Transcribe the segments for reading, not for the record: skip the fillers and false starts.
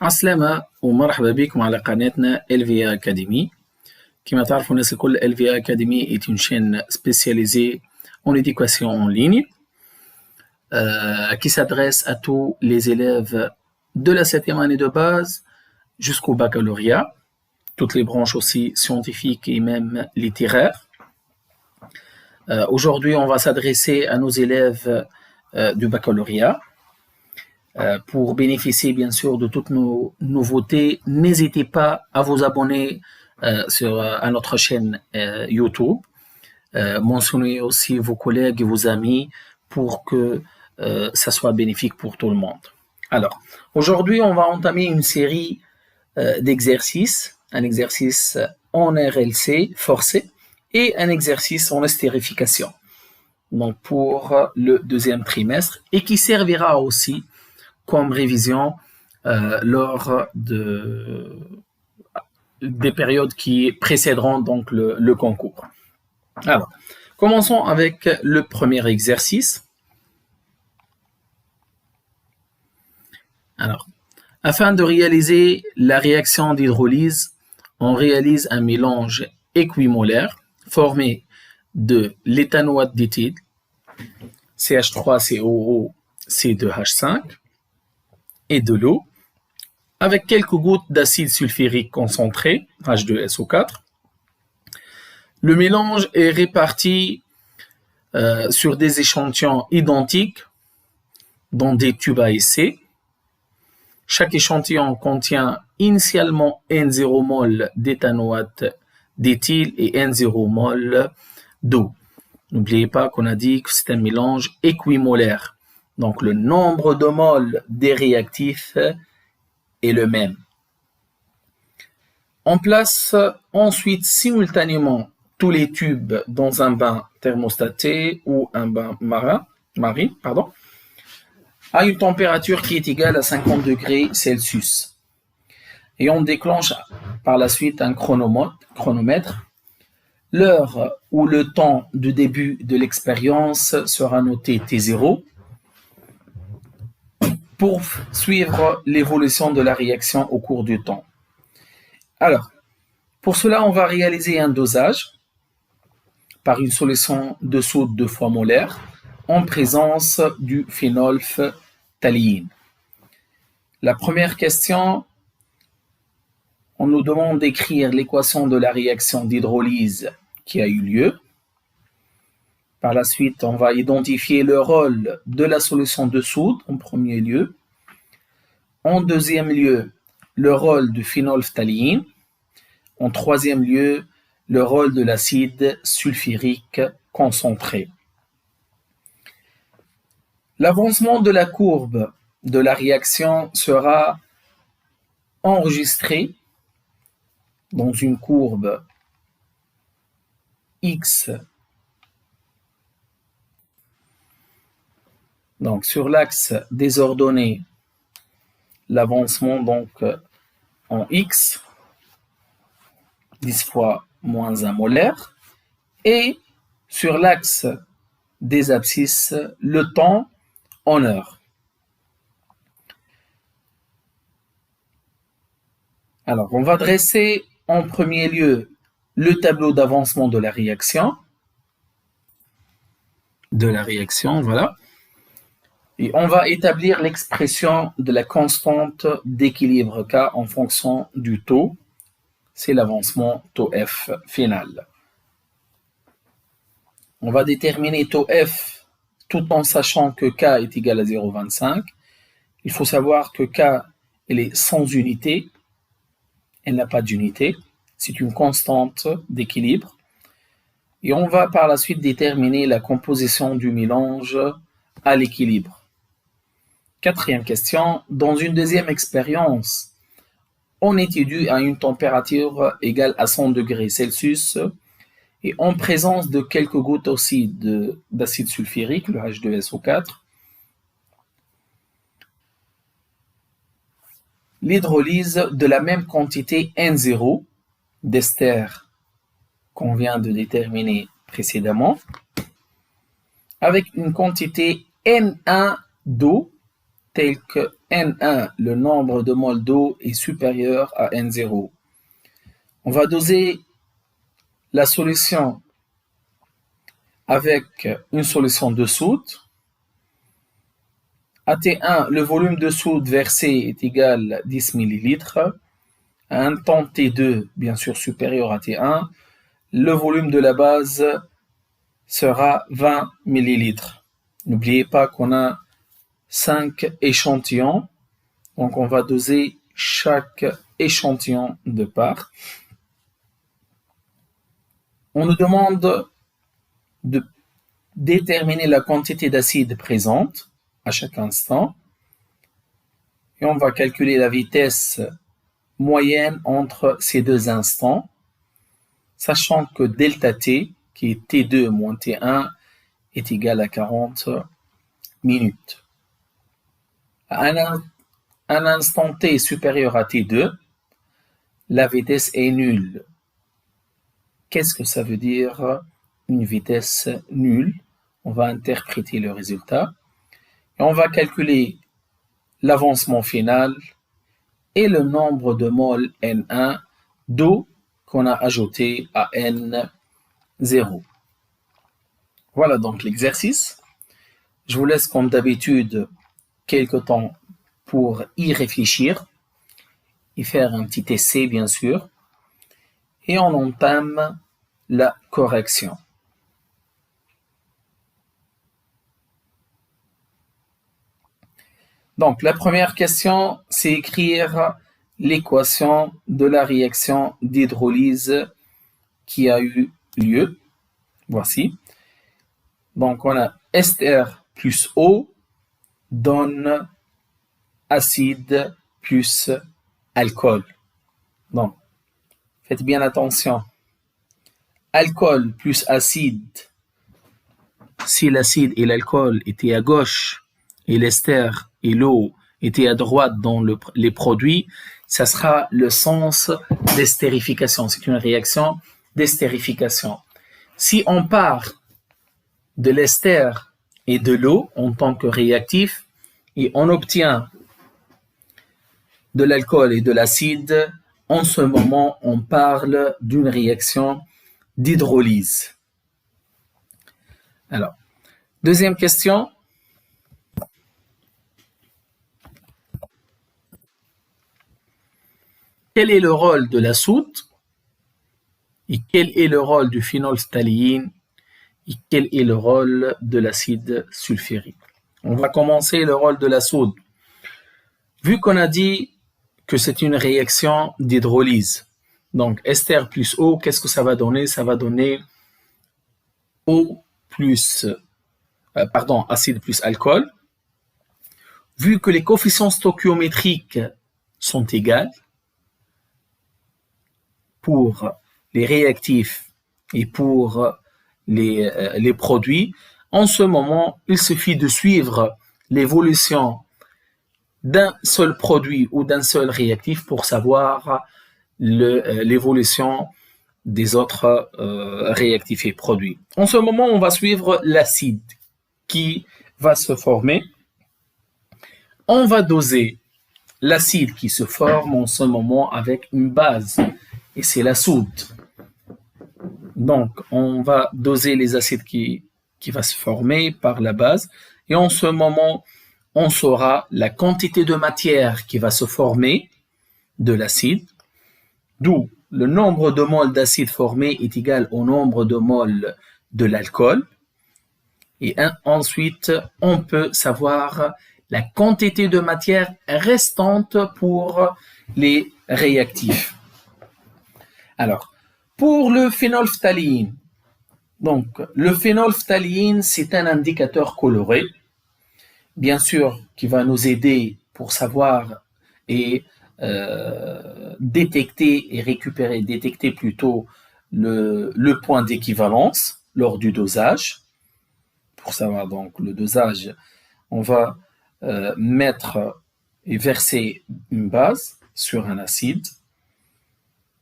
عسلامة ومرحبا بكم على قناتنا LVA Academy. كما تعرفوا الناس الكل LVA Academy est une chaîne spécialisée en éducation en ligne qui s'adresse à tous les élèves de la 7e année de base jusqu'au baccalauréat, toutes les branches aussi scientifiques et même littéraires. Aujourd'hui, on va s'adresser à nos élèves du baccalauréat. Pour bénéficier bien sûr de toutes nos nouveautés, n'hésitez pas à vous abonner à notre chaîne YouTube. Mentionnez aussi vos collègues et vos amis pour que ça soit bénéfique pour tout le monde. Alors, aujourd'hui, on va entamer une série d'exercices, un exercice en RLC forcé et un exercice en estérification, donc pour le deuxième trimestre, et qui servira aussi comme révision lors des périodes qui précéderont donc le concours. Alors, commençons avec le premier exercice. Alors, afin de réaliser la réaction d'hydrolyse, on réalise un mélange équimolaire formé de l'éthanoate d'éthyle, CH3COO, C2H5, et de l'eau, avec quelques gouttes d'acide sulfurique concentré, H2SO4. Le mélange est réparti sur des échantillons identiques dans des tubes à essai. Chaque échantillon contient initialement N0 mol d'éthanoate d'éthyle et N0 mol d'eau. N'oubliez pas qu'on a dit que c'est un mélange équimolaire. Donc le nombre de moles des réactifs est le même. On place ensuite simultanément tous les tubes dans un bain thermostaté ou un bain marine, à une température qui est égale à 50 degrés Celsius. Et on déclenche par la suite un chronomètre. L'heure ou le temps de début de l'expérience sera noté T0 pour suivre l'évolution de la réaction au cours du temps. Alors, pour cela, on va réaliser un dosage par une solution de soude 2 fois molaire en présence du phénolphtaléine. La première question, on nous demande d'écrire l'équation de la réaction d'hydrolyse qui a eu lieu. Par la suite, on va identifier le rôle de la solution de soude en premier lieu. En deuxième lieu, le rôle du phénolphtaléine. En troisième lieu, le rôle de l'acide sulfurique concentré. L'avancement de la courbe de la réaction sera enregistré dans une courbe X. Donc sur l'axe des ordonnées, l'avancement donc en X, 10 fois moins 1 molaire, et sur l'axe des abscisses, le temps en heure. Alors, on va dresser en premier lieu le tableau d'avancement de la réaction. Voilà. Et on va établir l'expression de la constante d'équilibre K en fonction du taux. C'est l'avancement taux F final. On va déterminer taux F tout en sachant que K est égal à 0,25. Il faut savoir que K, elle est sans unité. Elle n'a pas d'unité. C'est une constante d'équilibre. Et on va par la suite déterminer la composition du mélange à l'équilibre. Quatrième question. Dans une deuxième expérience, on étudie à une température égale à 100 degrés Celsius et en présence de quelques gouttes aussi d'acide sulfurique, le H2SO4. L'hydrolyse de la même quantité N0 d'ester qu'on vient de déterminer précédemment avec une quantité N1 d'eau telle que N1, le nombre de moles d'eau est supérieur à N0. On va doser la solution avec une solution de soude. À T1, le volume de soude versé est égal à 10 ml. À un temps T2, bien sûr supérieur à T1, le volume de la base sera 20 ml. N'oubliez pas qu'on a 5 échantillons, donc on va doser chaque échantillon de part. On nous demande de déterminer la quantité d'acide présente à chaque instant et on va calculer la vitesse moyenne entre ces deux instants, sachant que delta T, qui est T2 moins T1, est égal à 40 minutes. À un instant T supérieur à T2, la vitesse est nulle. Qu'est-ce que ça veut dire une vitesse nulle? On va interpréter le résultat et on va calculer l'avancement final et le nombre de moles N1 d'eau qu'on a ajouté à N0. Voilà donc l'exercice. Je vous laisse comme d'habitude quelques temps pour y réfléchir et faire un petit essai bien sûr. Et on entame la correction. Donc la première question, c'est écrire l'équation de la réaction d'hydrolyse qui a eu lieu. Voici. Donc on a ester plus eau donne acide plus alcool. Donc, faites bien attention. Alcool plus acide, si l'acide et l'alcool étaient à gauche et l'ester et l'eau étaient à droite dans les produits, ça sera le sens d'estérification. C'est une réaction d'estérification. Si on part de l'ester et de l'eau en tant que réactif et on obtient de l'alcool et de l'acide, en ce moment, on parle d'une réaction d'hydrolyse. Alors, deuxième question. Quel est le rôle de la soude et quel est le rôle du phénolphtaléine et quel est le rôle de l'acide sulfurique? On va commencer le rôle de la soude. Vu qu'on a dit que c'est une réaction d'hydrolyse, donc ester plus eau, qu'est-ce que ça va donner? Ça va donner eau plus, acide plus alcool. Vu que les coefficients stoichiométriques sont égaux pour les réactifs et pour les produits, en ce moment, il suffit de suivre l'évolution d'un seul produit ou d'un seul réactif pour savoir l'évolution des autres réactifs et produits. En ce moment, on va suivre l'acide qui va se former. On va doser l'acide qui se forme en ce moment avec une base, et c'est la soude. Donc, on va doser les acides qui va se former par la base, et en ce moment, on saura la quantité de matière qui va se former de l'acide, d'où le nombre de moles d'acide formé est égal au nombre de moles de l'alcool. Et ensuite, on peut savoir la quantité de matière restante pour les réactifs. Alors, pour le phénolphtaléine, donc le phénolphtaléine, c'est un indicateur coloré, bien sûr, qui va nous aider pour savoir et détecter plutôt le point d'équivalence lors du dosage. Pour savoir donc le dosage, on va mettre et verser une base sur un acide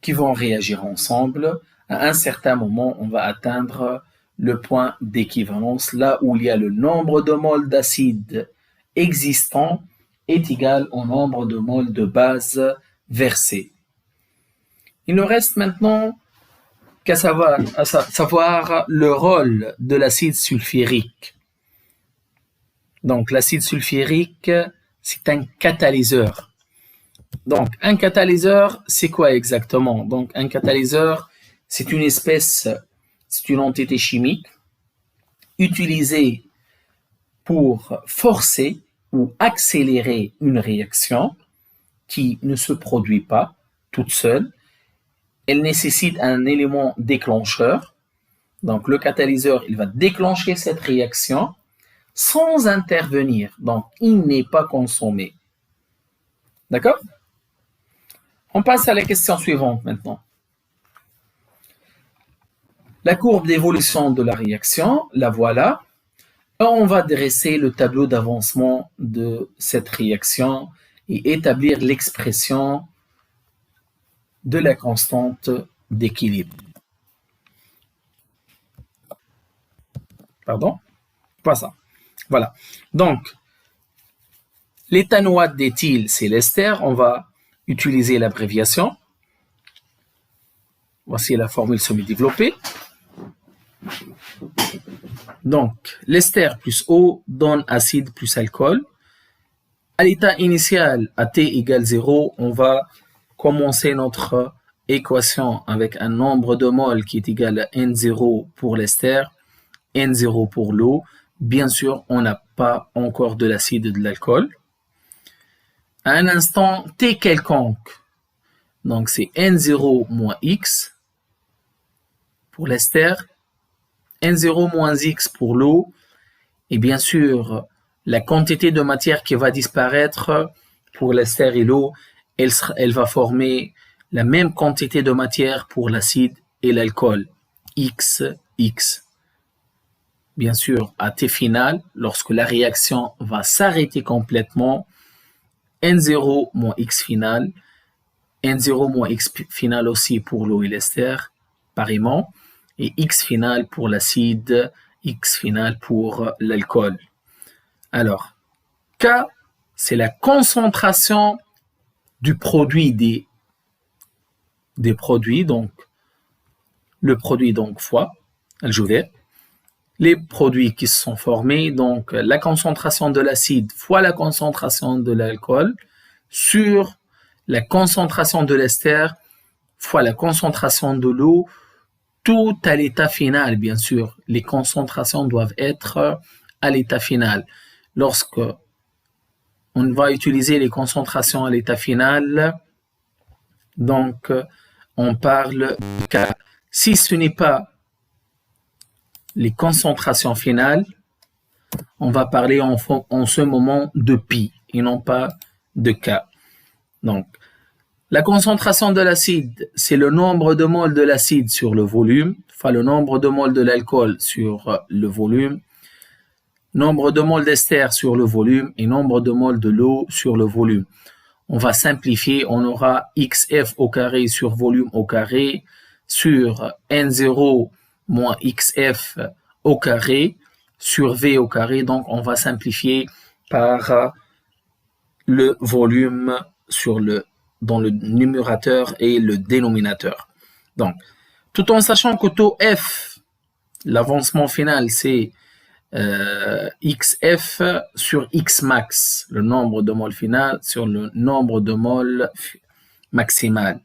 qui vont réagir ensemble. À un certain moment, on va atteindre le point d'équivalence, là où il y a le nombre de moles d'acide existant est égal au nombre de moles de base versés. Il nous reste maintenant qu'à savoir le rôle de l'acide sulfurique. Donc l'acide sulfurique, c'est un catalyseur. Donc un catalyseur, c'est quoi exactement? Donc un catalyseur, c'est une entité chimique utilisée pour forcer ou accélérer une réaction qui ne se produit pas toute seule. Elle nécessite un élément déclencheur. Donc le catalyseur, il va déclencher cette réaction sans intervenir. Donc il n'est pas consommé. D'accord? On passe à la question suivante maintenant. La courbe d'évolution de la réaction, la voilà. On va dresser le tableau d'avancement de cette réaction et établir l'expression de la constante d'équilibre. Pardon? Pas ça. Voilà. Donc, l'éthanoate d'éthyle, c'est l'ester. On va utiliser l'abréviation. Voici la formule semi-développée. Donc, l'ester plus eau donne acide plus alcool. À l'état initial, à T égale 0, on va commencer notre équation avec un nombre de moles qui est égal à N0 pour l'ester, N0 pour l'eau. Bien sûr, on n'a pas encore de l'acide et de l'alcool. À un instant T quelconque, donc c'est N0 moins X pour l'ester, N0 moins X pour l'eau, et bien sûr, la quantité de matière qui va disparaître pour l'ester et l'eau, elle va former la même quantité de matière pour l'acide et l'alcool, X. Bien sûr, à T final, lorsque la réaction va s'arrêter complètement, N0 moins X final, N0 moins X final aussi pour l'eau et l'ester, pareillement, et X final pour l'acide, X final pour l'alcool. Alors, K, c'est la concentration du produit des produits, donc le produit donc fois, الجذر, les produits qui se sont formés, donc la concentration de l'acide fois la concentration de l'alcool sur la concentration de l'ester fois la concentration de l'eau, tout à l'état final, bien sûr. Les concentrations doivent être à l'état final. Lorsque on va utiliser les concentrations à l'état final, donc on parle de K. Si ce n'est pas les concentrations finales, on va parler en ce moment de pi et non pas de K. Donc, la concentration de l'acide, c'est le nombre de moles de l'acide sur le volume, enfin le nombre de moles de l'alcool sur le volume, nombre de moles d'ester sur le volume et nombre de moles de l'eau sur le volume. On va simplifier, on aura XF au carré sur volume au carré sur N0 moins XF au carré sur V au carré. Donc, on va simplifier par le volume dans le numérateur et le dénominateur. Donc, tout en sachant que taux F, l'avancement final, c'est XF sur X max, le nombre de moles final sur le nombre de moles maximal.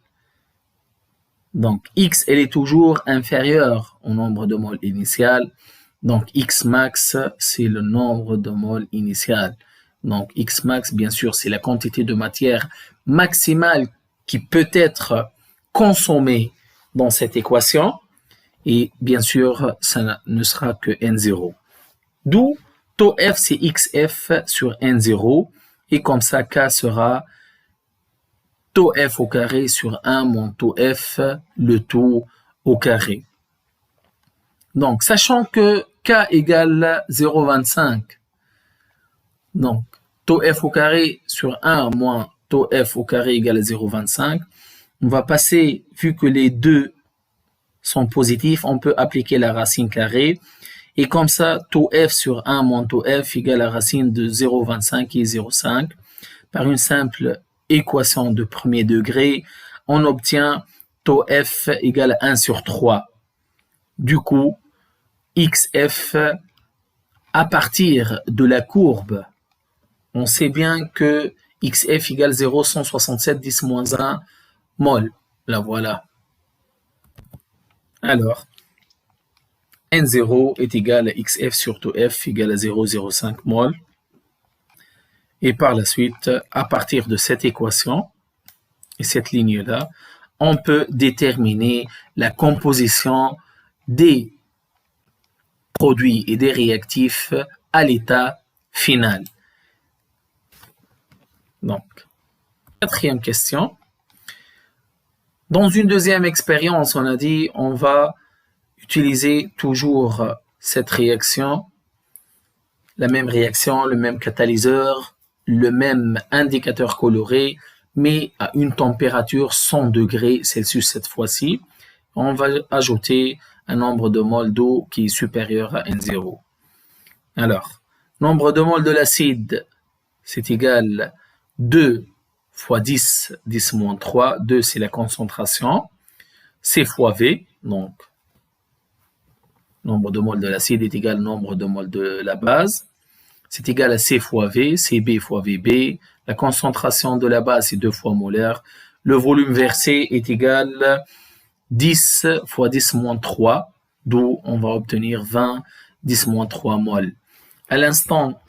Donc, X, elle est toujours inférieure au nombre de moles initial. Donc, X max, c'est le nombre de moles initial. Donc, X max, bien sûr, c'est la quantité de matière maximale qui peut être consommée dans cette équation. Et bien sûr, ça ne sera que N0. D'où taux F, c'est XF sur N0. Et comme ça, K sera taux F au carré sur 1 moins taux F, le taux au carré. Donc, sachant que K égale 0,25, donc taux F au carré sur 1 moins taux F au carré égale à 0,25, on va passer, vu que les deux sont positifs, on peut appliquer la racine carrée. Et comme ça, taux F sur 1 moins taux F égale à la racine de 0,25 et 0,5. par une simple équation de premier degré, on obtient taux f égale à 1 sur 3. Du coup, xf, à partir de la courbe, on sait bien que xf égale 0,167 10 moins 1 mol. La voilà. Alors, N0 est égal à xf sur taux f égale à 0,05 mol. Et par la suite, à partir de cette équation et cette ligne-là, on peut déterminer la composition des produits et des réactifs à l'état final. Donc, quatrième question. Dans une deuxième expérience, on a dit on va utiliser toujours cette réaction, la même réaction, le même catalyseur, le même indicateur coloré, mais à une température 100 degrés Celsius cette fois-ci. On va ajouter un nombre de moles d'eau qui est supérieur à N0. Alors, nombre de moles de l'acide, c'est égal 2 fois 10, 10 moins 3. 2, c'est la concentration. C fois V, donc nombre de moles de l'acide est égal au nombre de moles de la base. C'est égal à C fois V, CB fois VB. La concentration de la base est 2 fois molaire. Le volume versé est égal 10 fois 10 moins 3, d'où on va obtenir 20, 10 moins 3 moles. À l'instant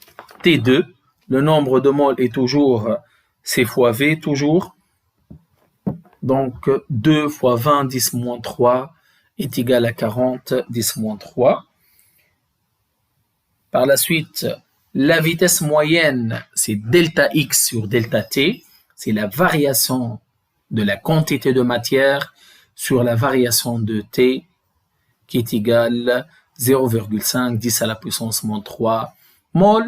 T2, le nombre de moles est toujours C fois V, toujours. Donc 2 fois 20, 10 moins 3 est égal à 40, 10 moins 3. Par la suite, la vitesse moyenne, c'est delta X sur delta T. C'est la variation de la quantité de matière sur la variation de T qui est égale 0,5 10 à la puissance moins 3 mol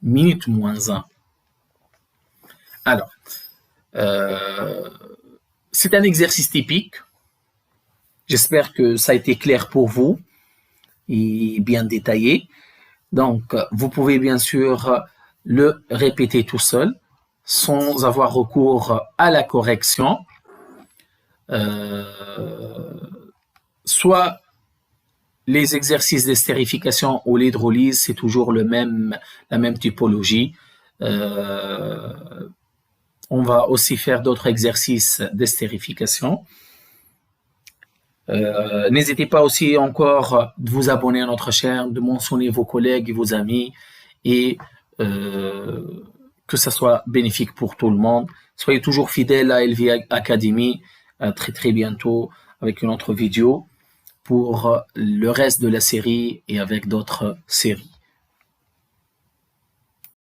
minute moins 1. Alors, c'est un exercice typique. J'espère que ça a été clair pour vous et bien détaillé. Donc, vous pouvez bien sûr le répéter tout seul sans avoir recours à la correction. Soit les exercices d'estérification ou l'hydrolyse, c'est toujours la même typologie. On va aussi faire d'autres exercices d'estérification. N'hésitez pas aussi encore de vous abonner à notre chaîne, de mentionner vos collègues et vos amis et que ça soit bénéfique pour tout le monde. Soyez toujours fidèles à LV Academy. À très très bientôt avec une autre vidéo pour le reste de la série et avec d'autres séries.